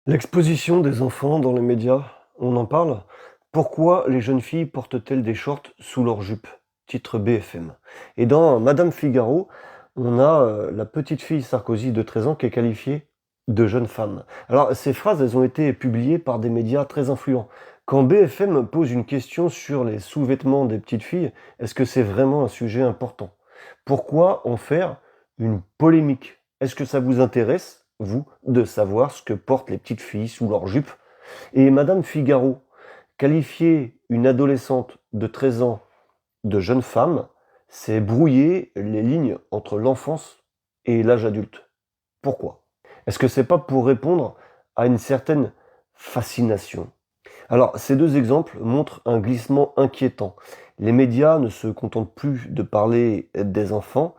L'exposition des enfants dans les médias, on en parle? Pourquoi les jeunes filles portent-elles des shorts sous leur jupe? Titre BFM. Et dans Madame Figaro, on a la petite fille Sarkozy de 13 ans qui est qualifiée de jeune femme. Alors, ces phrases, elles ont été publiées par des médias très influents. Quand BFM pose une question sur les sous-vêtements des petites filles, est-ce que c'est vraiment un sujet important? Pourquoi en faire une polémique? Est-ce que ça vous intéresse, vous, de savoir ce que portent les petites filles sous leur jupe? Et Madame Figaro, qualifier une adolescente de 13 ans de jeune femme, c'est brouiller les lignes entre l'enfance et l'âge adulte. Pourquoi? Est-ce que c'est pas pour répondre à une certaine fascination? Alors, ces deux exemples montrent un glissement inquiétant. Les médias ne se contentent plus de parler des enfants,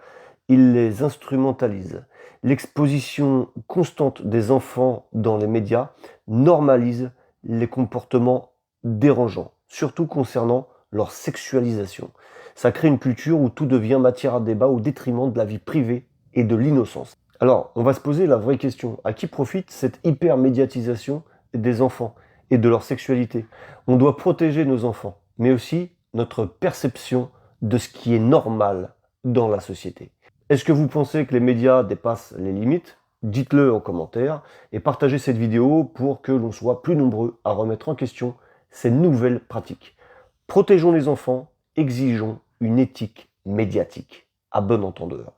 ils les instrumentalisent. L'exposition constante des enfants dans les médias normalise les comportements dérangeants, surtout concernant leur sexualisation. Ça crée une culture où tout devient matière à débat au détriment de la vie privée et de l'innocence. Alors, on va se poser la vraie question. À qui profite cette hyper-médiatisation des enfants et de leur sexualité? On doit protéger nos enfants, mais aussi notre perception de ce qui est normal dans la société. Est-ce que vous pensez que les médias dépassent les limites? Dites-le en commentaire et partagez cette vidéo pour que l'on soit plus nombreux à remettre en question ces nouvelles pratiques. Protégeons les enfants, exigeons une éthique médiatique. À bon entendeur.